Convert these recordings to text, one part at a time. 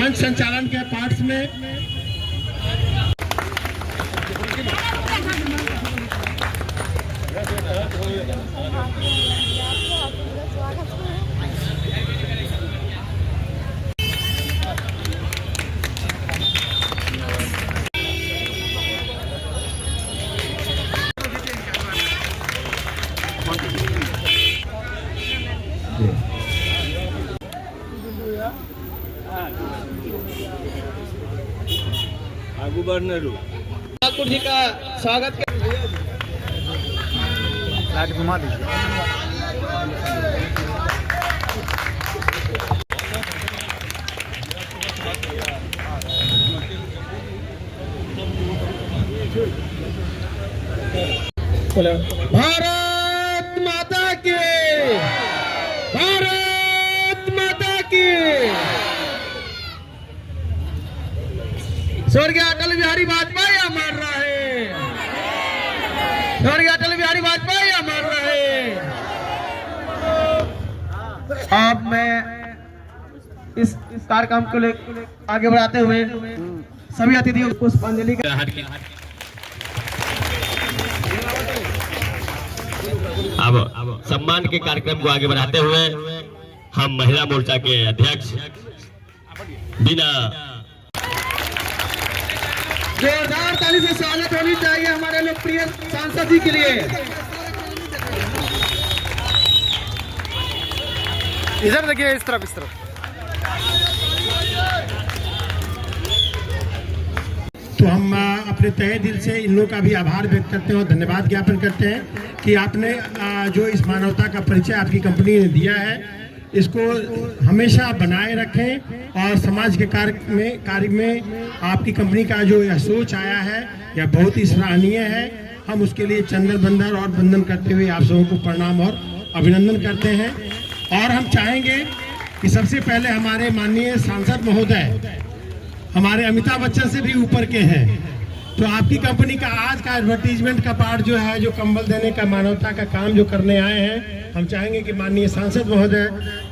मंच संचालन के पार्ट्स में ठाकुर जी का स्वागत लाइट घुमा दीजिए। भारत माता की, भारत माता की। स्वर्गीय अटल बिहारी वाजपेयी अमर रहे, स्वर्गीय अटल बिहारी वाजपेयी अमर रहे। अब मैं इस कार्यक्रम को लेकर आगे बढ़ाते हुए सभी अतिथियों को पुष्पांजलि अब सम्मान के कार्यक्रम को आगे बढ़ाते हुए हम महिला मोर्चा के अध्यक्ष बिना जोरदार ताली से स्वागत होनी चाहिए हमारे लोकप्रिय सांसद जी के लिए। इधर देखिए, इस तरफ, इस तरफ। तो हम अपने तहे दिल से इन लोगों का भी आभार व्यक्त करते हैं और धन्यवाद ज्ञापन करते हैं कि आपने जो इस मानवता का परिचय आपकी कंपनी ने दिया है इसको हमेशा बनाए रखें और समाज के कार्य में आपकी कंपनी का जो यह सोच आया है यह बहुत ही सराहनीय है। हम उसके लिए चंदन बंदन और वंदन करते हुए आप सबों को प्रणाम और अभिनंदन करते हैं। और हम चाहेंगे कि सबसे पहले हमारे माननीय सांसद महोदय हमारे अमिताभ बच्चन से भी ऊपर के हैं, तो आपकी कंपनी का आज का एडवर्टीजमेंट का पार्ट जो है, जो कंबल देने का मानवता का काम जो करने आए हैं, हम चाहेंगे कि माननीय सांसद महोदय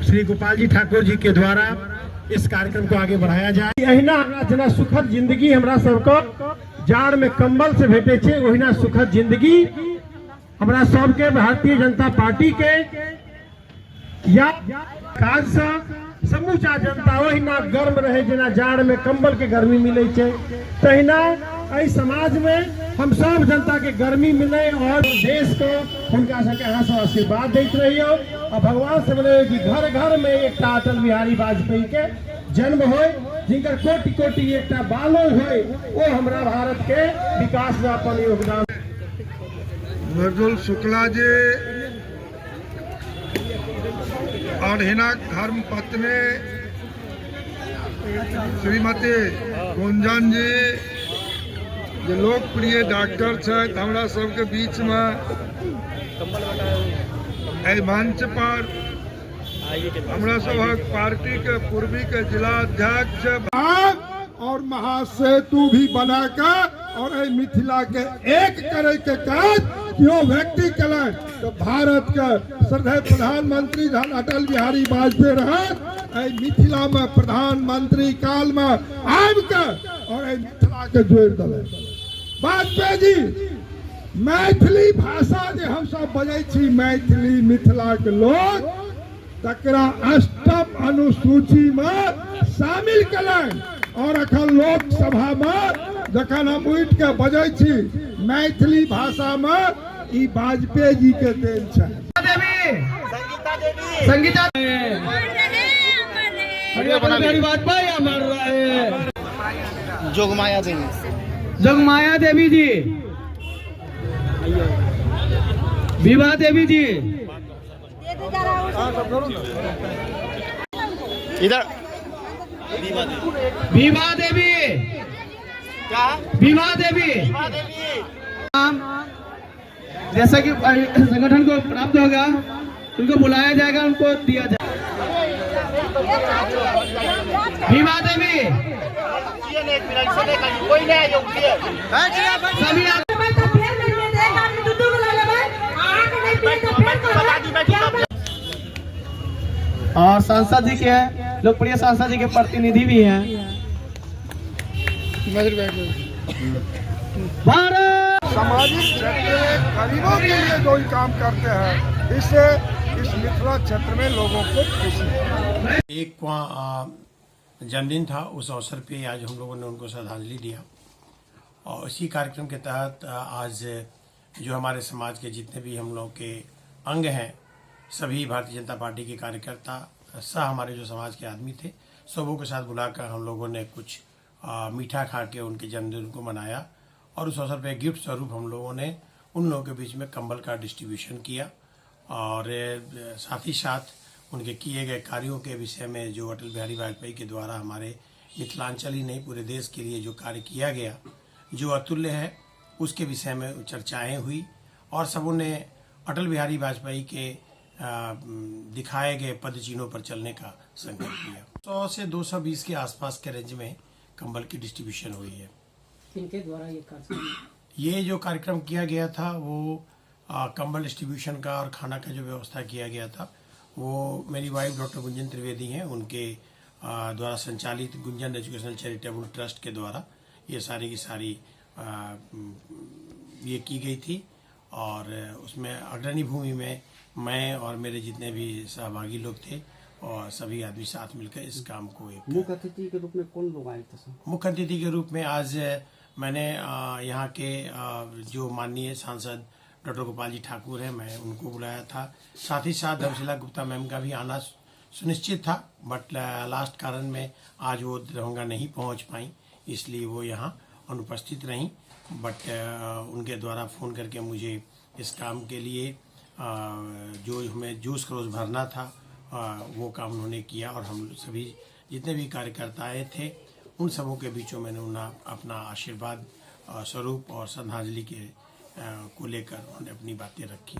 श्री गोपाल जी ठाकुर जी के द्वारा इस कार्यक्रम को आगे बढ़ाया जाए। अहिना जना सुखद जिंदगी हमरा सबको जाड़ में कंबल से भेटे छे, ओहिना सुखद जिंदगी हमरा सबके भारतीय जनता पार्टी के या काज से समूचा जनता ओहिना गर्म रहे जेना जाड़ में कंबल के गर्मी मिले छे, तहिना एहि समाज में हम सब जनता के गर्मी मिले और देश को हुनका सबके अहाँ सब आशीर्वाद दैत रहियो और भगवान से बोले कि घर घर में एक अटल बिहारी वाजपेयी के जन्म होय, जिनकर कोटि कोटि एक बालो होय, वो हमरा भारत के विकास में अपन योगदान। मृदुल शुक्ला जी और हिना धर्म पत्नी श्रीमती गुंजन जी जो लोकप्रिय डॉक्टर छथि हमरा सबके बीच में एहि मंच पर हमरा सबक पार्टी के पूर्वी के जिला अध्यक्ष और महासेतु भी बनाकर और मिथिला के एक करे के काज क्यों व्यक्ति कले तो भारत के श्रद्धेय प्रधानमंत्री जहन अटल बिहारी वाजपेयी रहे मिथिला में प्रधानमंत्री काल में आबि के और मिथिला के जोड़ दिले। वाजपेयी जी मैथिली भाषा जे हम सब बजै छी, मैथिली मिथिला के लोग तकरा अष्टम अनुसूची में शामिल कलन और अखन लोकसभा में जखन हम उठ के बजै छी मैथिली भाषा में ई वाजपेयी जी के देन छै। संगीता बिहारी वाजपेयी अमर रहे। जोगमाया देवी, जोगमाया देवी जी, विभा देवी जी, इधर विभा देवी, विभा देवी। जैसा कि संगठन को प्राप्त होगा उनको बुलाया जाएगा, उनको दिया जाएगा। विभा देवी सभी और सांसद जी के लोकप्रिय सांसद जी के प्रतिनिधि भी हैं। भारत सामाजिक क्षेत्र में गरीबों के लिए जो काम करते हैं, इससे इस मिथिला क्षेत्र में लोगों को खुशी है। एक जन्मदिन था, उस अवसर पे आज हम लोगों ने उनको श्रद्धांजलि दिया और इसी कार्यक्रम के तहत आज जो हमारे समाज के जितने भी हम लोग के अंग हैं, सभी भारतीय जनता पार्टी के कार्यकर्ता सह हमारे जो समाज के आदमी थे, सबों के साथ बुलाकर हम लोगों ने कुछ मीठा खा के उनके जन्मदिन को मनाया और उस अवसर पर गिफ्ट स्वरूप हम लोगों ने उन लोगों के बीच में कंबल का डिस्ट्रीब्यूशन किया और साथ ही साथ उनके किए गए कार्यों के विषय में जो अटल बिहारी वाजपेयी के द्वारा हमारे मिथिलांचल ही नहीं पूरे देश के लिए जो कार्य किया गया, जो अतुल्य है, उसके विषय में चर्चाएं हुई और सबों ने अटल बिहारी वाजपेयी के दिखाए गए पद चिन्हों पर चलने का संकल्प लिया। 100 से 220 के आसपास के रेंज में कंबल की डिस्ट्रीब्यूशन हुई है। इनके द्वारा ये जो कार्यक्रम किया गया था वो कंबल डिस्ट्रीब्यूशन का और खाना का जो व्यवस्था किया गया था वो मेरी वाइफ डॉक्टर गुंजन त्रिवेदी हैं, उनके द्वारा संचालित गुंजन एजुकेशनल चैरिटेबल ट्रस्ट के द्वारा ये सारी की सारी ये की गई थी और उसमें अग्रणी भूमि में मैं और मेरे जितने भी सहभागी लोग थे और सभी आदमी साथ मिलकर इस काम को एक मुख्य अतिथि के रूप में कौन लोग आए थे? मुख्य अतिथि के रूप में आज मैंने यहाँ के जो माननीय सांसद डॉक्टर गोपाल जी ठाकुर हैं, मैं उनको बुलाया था। साथ ही साथ धर्मशिला गुप्ता मैम का भी आना सुनिश्चित था, बट लास्ट कारण में आज वो दरभंगा नहीं पहुँच पाई, इसलिए वो यहाँ अनुपस्थित रहीं। बट उनके द्वारा फ़ोन करके मुझे इस काम के लिए जो हमें जूस क्रोज भरना था वो काम उन्होंने किया और हम सभी जितने भी कार्यकर्ताएं थे उन सबों के बीचों मैंने उन्हें अपना आशीर्वाद स्वरूप और श्रद्धांजलि के को लेकर उन्होंने अपनी बातें रखी।